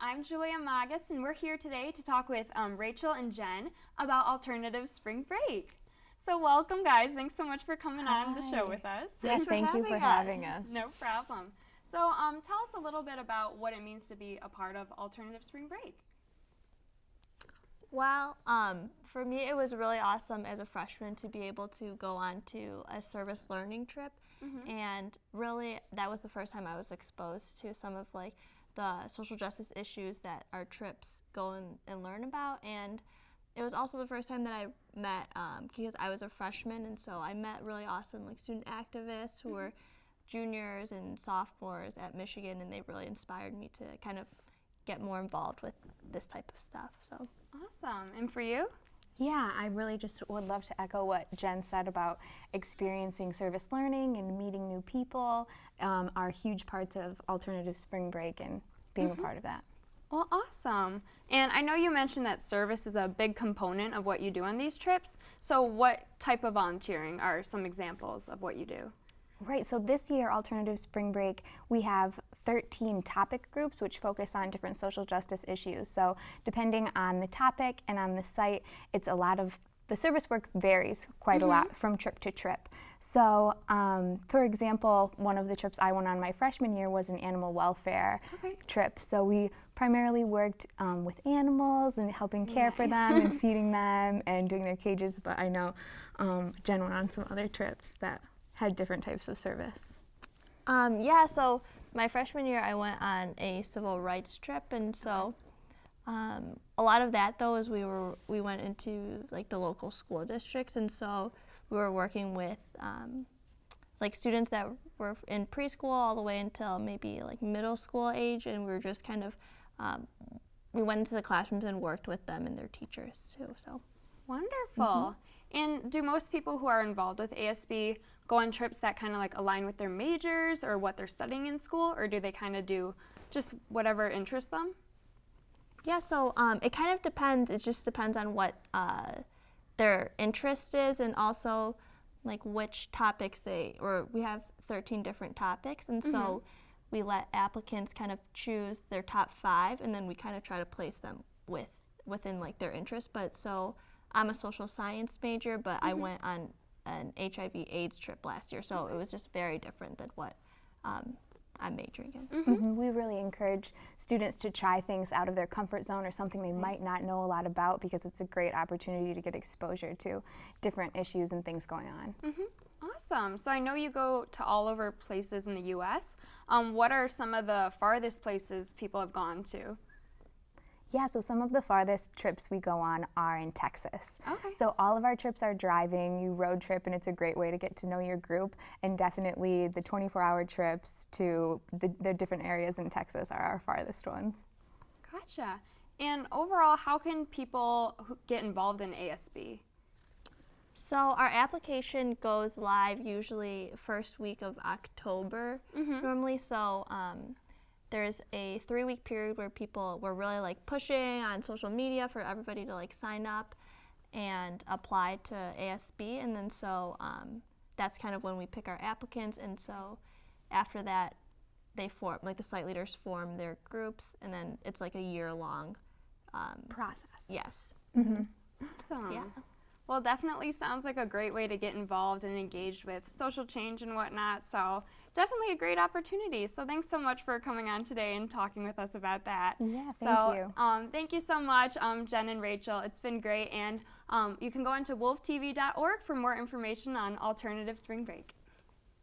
I'm Julia Magus, and we're here today to talk with Rachel and Jen about alternative spring break. So welcome, guys. Thanks so much for coming on the show with us. Yes, thank you for having us. No problem. So tell us a little bit about what it means to be a part of alternative spring break. Well, for me, it was really awesome as a freshman to be able to go on to a service learning trip, and really that was the first time I was exposed to some of like the social justice issues that our trips go and learn about. And it was also the first time that I met, because I was a freshman, and so I met really awesome like student activists who were juniors and sophomores at Michigan, and they really inspired me to kind of get more involved with this type of stuff. So awesome. And for you? Yeah, I really just would love to echo what Jen said about experiencing service learning and meeting new people are huge parts of alternative spring break and being a part of that. Well, awesome. And I know you mentioned that service is a big component of what you do on these trips. So what type of volunteering are some examples of what you do? Right, so this year, Alternative Spring Break, we have 13 topic groups which focus on different social justice issues. So depending on the topic and on the site, it's a lot of, the service work varies quite a lot from trip to trip. So for example, one of the trips I went on my freshman year was an animal welfare trip. So we primarily worked with animals and helping care for them and feeding them and doing their cages, but I know Jen went on some other trips that had different types of service. Yeah, so my freshman year I went on a civil rights trip, and so a lot of that though is we went into like the local school districts, and so we were working with like students that were in preschool all the way until maybe like middle school age, and we were just kind of we went into the classrooms and worked with them and their teachers too. So wonderful. And do most people who are involved with ASB go on trips that kind of like align with their majors or what they're studying in school, or do they kind of do just whatever interests them? Yeah, so it kind of depends. It just depends on what their interest is, and also like which topics we have 13 different topics, and so we let applicants kind of choose their top 5, and then we kind of try to place them within like their interest. But so I'm a social science major, but I went on an HIV/AIDS trip last year, so it was just very different than what I'm majoring in. We really encourage students to try things out of their comfort zone or something they might not know a lot about, because it's a great opportunity to get exposure to different issues and things going on. Awesome. So I know you go to all over places in the U.S. What are some of the farthest places people have gone to? Yeah, so some of the farthest trips we go on are in Texas. Okay. So all of our trips are driving, you road trip, and it's a great way to get to know your group. And definitely the 24-hour trips to the different areas in Texas are our farthest ones. Gotcha. And overall, how can people get involved in ASB? So our application goes live usually first week of October normally. So there's a 3-week period where people were really like pushing on social media for everybody to like sign up and apply to ASB, and then so that's kind of when we pick our applicants, and so after that they form, like the site leaders form their groups, and then it's like a year-long process. Yes. Awesome. Yeah. Well, definitely sounds like a great way to get involved and engaged with social change and whatnot, so definitely a great opportunity. So thanks so much for coming on today and talking with us about that. Yeah, thank you. Thank you so much, Jen and Rachel. It's been great, and you can go into wolvtv.org for more information on alternative spring break.